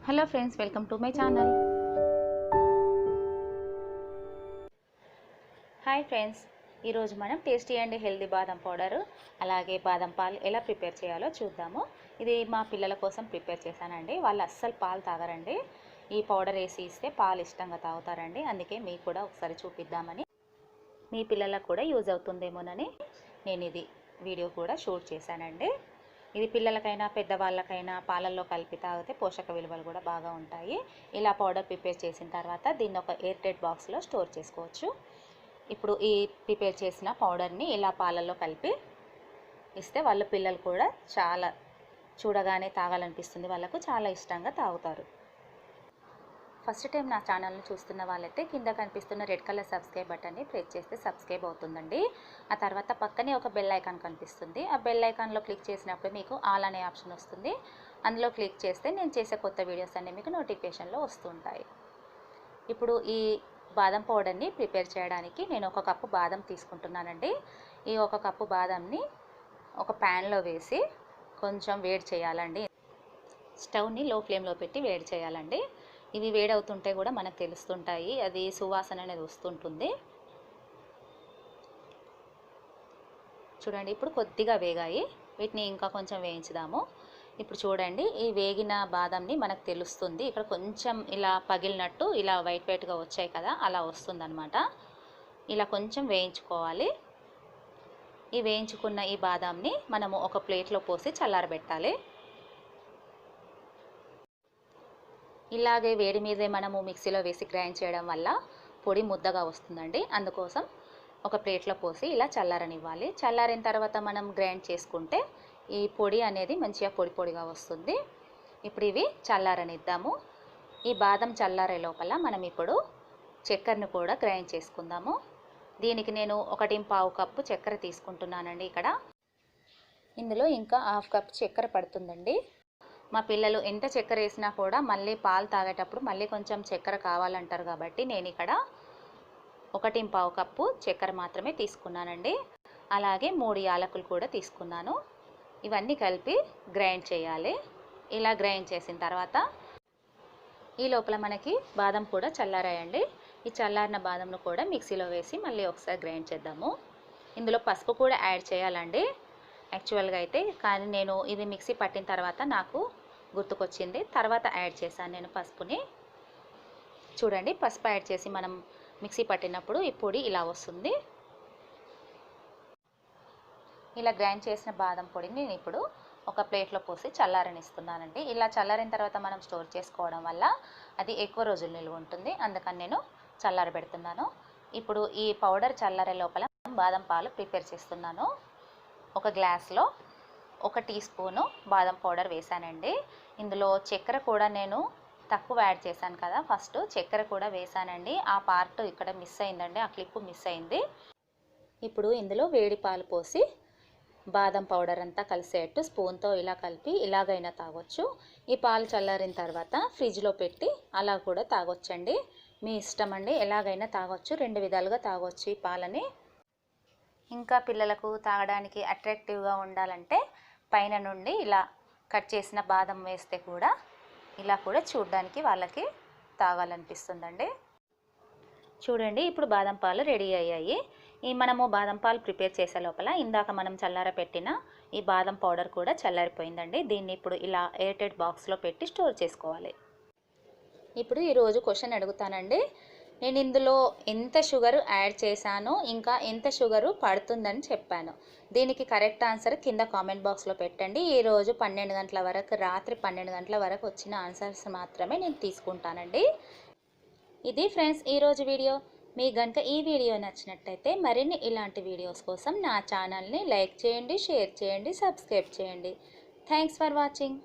Hello friends, welcome to my channel. Hi friends, ఈరోజు మనం tasty and healthy బాదం powder అలాగే బాదం పాలు ఎలా ప్రిపేర్ చేయాలో చూద్దాము. ఇది మా పిల్లల కోసం ప్రిపేర్ చేశానండి. వాళ్ళు అస్సలు పాలు తాగరండి. ఈ పౌడర్ వేసి ఇస్తే పాలు ఇష్టంగా తాగుతారండి. అందుకే మీకు కూడా ఒకసారి చూపిద్దామని, మీ పిల్లలకు కూడా యూజ్ అవుతుందేమోనని నేను ఇది వీడియో కూడా షూట్ చేశానండి. ఇది పిల్లలకైనా పెద్దవాళ్ళకైనా పాలల్లో కలిపి తాగితే పోషక విలువలు కూడా బాగా ఉంటాయి. ఇలా పౌడర్ ప్రిపేర్ చేసిన తర్వాత దీన్ని ఒక ఎయిర్ టైట్ బాక్స్లో స్టోర్ చేసుకోవచ్చు. ఇప్పుడు ఈ ప్రిపేర్ చేసిన పౌడర్ని ఇలా పాలల్లో కలిపి ఇస్తే వాళ్ళ పిల్లలు కూడా చాలా చూడగానే తాగాలనిపిస్తుంది, వాళ్ళకు చాలా ఇష్టంగా తాగుతారు. ఫస్ట్ టైం నా ఛానల్ని చూస్తున్న వాళ్ళైతే కింద కనిపిస్తున్న రెడ్ కలర్ సబ్స్క్రైబ్ బటన్ని ప్రెస్ చేస్తే సబ్స్క్రైబ్ అవుతుందండి. ఆ తర్వాత పక్కనే ఒక బెల్ ఐకాన్ కనిపిస్తుంది. ఆ బెల్ ఐకాన్లో క్లిక్ చేసినప్పుడు మీకు ఆల్ అనే ఆప్షన్ వస్తుంది. అందులో క్లిక్ చేస్తే నేను చేసే కొత్త వీడియోస్ అన్నీ మీకు నోటిఫికేషన్లో వస్తుంటాయి. ఇప్పుడు ఈ బాదం పౌడర్ని ప్రిపేర్ చేయడానికి నేను ఒక కప్పు బాదం తీసుకుంటున్నానండి. ఈ ఒక కప్పు బాదంని ఒక ప్యాన్లో వేసి కొంచెం వేడి చేయాలండి. స్టవ్ని లో ఫ్లేమ్లో పెట్టి వేడి చేయాలండి. ఇవి వేడవుతుంటే కూడా మనకు తెలుస్తుంటాయి, అది సువాసన అనేది వస్తుంటుంది. చూడండి, ఇప్పుడు కొద్దిగా వేగాయి. వీటిని ఇంకా కొంచెం వేయించుదాము. ఇప్పుడు చూడండి, ఈ వేగిన బాదంని మనకు తెలుస్తుంది. ఇక్కడ కొంచెం ఇలా పగిలినట్టు ఇలా వైట్ వైట్గా వచ్చాయి కదా, అలా వస్తుందన్నమాట. ఇలా కొంచెం వేయించుకోవాలి. ఈ వేయించుకున్న ఈ బాదంని మనము ఒక ప్లేట్లో పోసి చల్లారబెట్టాలి. ఇలాగే వేడి మీదే మనము మిక్సీలో వేసి గ్రైండ్ చేయడం వల్ల పొడి ముద్దగా వస్తుందండి. అందుకోసం ఒక ప్లేట్లో పోసి ఇలా చల్లారనివ్వాలి. చల్లారిన తర్వాత మనం గ్రైండ్ చేసుకుంటే ఈ పొడి అనేది మంచిగా పొడి పొడిగా వస్తుంది. ఇప్పుడు ఇవి చల్లారనిద్దాము. ఈ బాదం చల్లారే లోపల మనం ఇప్పుడు చక్కెరను కూడా గ్రైండ్ చేసుకుందాము. దీనికి నేను 1.5 కప్పు చక్కెర తీసుకుంటున్నానండి. ఇక్కడ ఇందులో ఇంకా 1/2 కప్ చక్కెర పడుతుందండి. మా పిల్లలు ఎంత చక్కెర వేసినా కూడా మళ్ళీ పాలు తాగేటప్పుడు మళ్ళీ కొంచెం చక్కెర కావాలంటారు కాబట్టి నేను ఇక్కడ 1.5 కప్పు చక్కెర మాత్రమే తీసుకున్నానండి. అలాగే 3 యాలకులు కూడా తీసుకున్నాను. ఇవన్నీ కలిపి గ్రైండ్ చేయాలి. ఇలా గ్రైండ్ చేసిన తర్వాత ఈ లోపల మనకి బాదం కూడా చల్లారాయండి. ఈ చల్లారిన బాదంను కూడా మిక్సీలో వేసి మళ్ళీ ఒకసారి గ్రైండ్ చేద్దాము. ఇందులో పసుపు కూడా యాడ్ చేయాలండి యాక్చువల్గా అయితే, కానీ నేను ఇది మిక్సీ పట్టిన తర్వాత నాకు గుర్తుకొచ్చింది, తర్వాత యాడ్ చేశాను నేను పసుపుని. చూడండి, పసుపు యాడ్ చేసి మనం మిక్సీ పట్టినప్పుడు ఈ పొడి ఇలా వస్తుంది. ఇలా గ్రైండ్ చేసిన బాదం పొడిని నేను ఇప్పుడు ఒక ప్లేట్లో పోసి చల్లారనిస్తున్నానండి. ఇలా చల్లారిన తర్వాత మనం స్టోర్ చేసుకోవడం వల్ల అది ఎక్కువ రోజులు నిల్వ ఉంటుంది. అందుకని నేను చల్లారబెడుతున్నాను. ఇప్పుడు ఈ పౌడర్ చల్లారే లోపల బాదం పాలు ప్రిపేర్ చేస్తున్నాను. ఒక గ్లాస్లో 1 టీ స్పూను బాదం పౌడర్ వేసానండి. ఇందులో చక్కెర కూడా నేను తక్కువ యాడ్ చేశాను కదా, ఫస్ట్ చక్కెర కూడా వేసానండి. ఆ పార్ట్ ఇక్కడ మిస్ అయిందండి, ఆ క్లిప్ మిస్ అయింది. ఇప్పుడు ఇందులో వేడి పాలు పోసి బాదం పౌడర్ అంతా కలిసేట్టు స్పూన్తో ఇలా కలిపి ఇలాగైనా తాగొచ్చు. ఈ పాలు చల్లారిన తర్వాత ఫ్రిడ్జ్లో పెట్టి అలా కూడా తాగొచ్చండి. మీ ఇష్టం అండి, ఎలాగైనా తాగొచ్చు. 2 విధాలుగా తాగొచ్చు ఈ పాలని. ఇంకా పిల్లలకు తాగడానికి అట్రాక్టివ్గా ఉండాలంటే పైన నుండి ఇలా కట్ చేసిన బాదం వేస్తే కూడా ఇలా కూడా చూడడానికి వాళ్ళకి తాగాలనిపిస్తుందండి. చూడండి, ఇప్పుడు బాదం పాలు రెడీ అయ్యాయి. మనము బాదం పాలు ప్రిపేర్ చేసే లోపల ఇందాక మనం చల్లారపెట్టిన ఈ బాదం పౌడర్ కూడా చల్లారిపోయిందండి. దీన్ని ఇప్పుడు ఇలా ఎయిర్ టైట్ బాక్స్లో పెట్టి స్టోర్ చేసుకోవాలి. ఇప్పుడు ఈరోజు క్వశ్చన్ అడుగుతానండి. నేను ఇందులో ఎంత షుగర్ యాడ్ చేశానో ఇంకా ఎంత షుగరు పడుతుందని చెప్పాను. దీనికి కరెక్ట్ ఆన్సర్ కింద కామెంట్ బాక్స్లో పెట్టండి. ఈరోజు 12 గంటల వరకు, రాత్రి 12 గంటల వరకు వచ్చిన ఆన్సర్స్ మాత్రమే నేను తీసుకుంటానండి. ఇది ఫ్రెండ్స్ ఈరోజు వీడియో. మీకు కనుక ఈ వీడియో నచ్చినట్టయితే మరిన్ని ఇలాంటి వీడియోస్ కోసం నా ఛానల్ని లైక్ చేయండి, షేర్ చేయండి, సబ్స్క్రైబ్ చేయండి. Thanks for watching.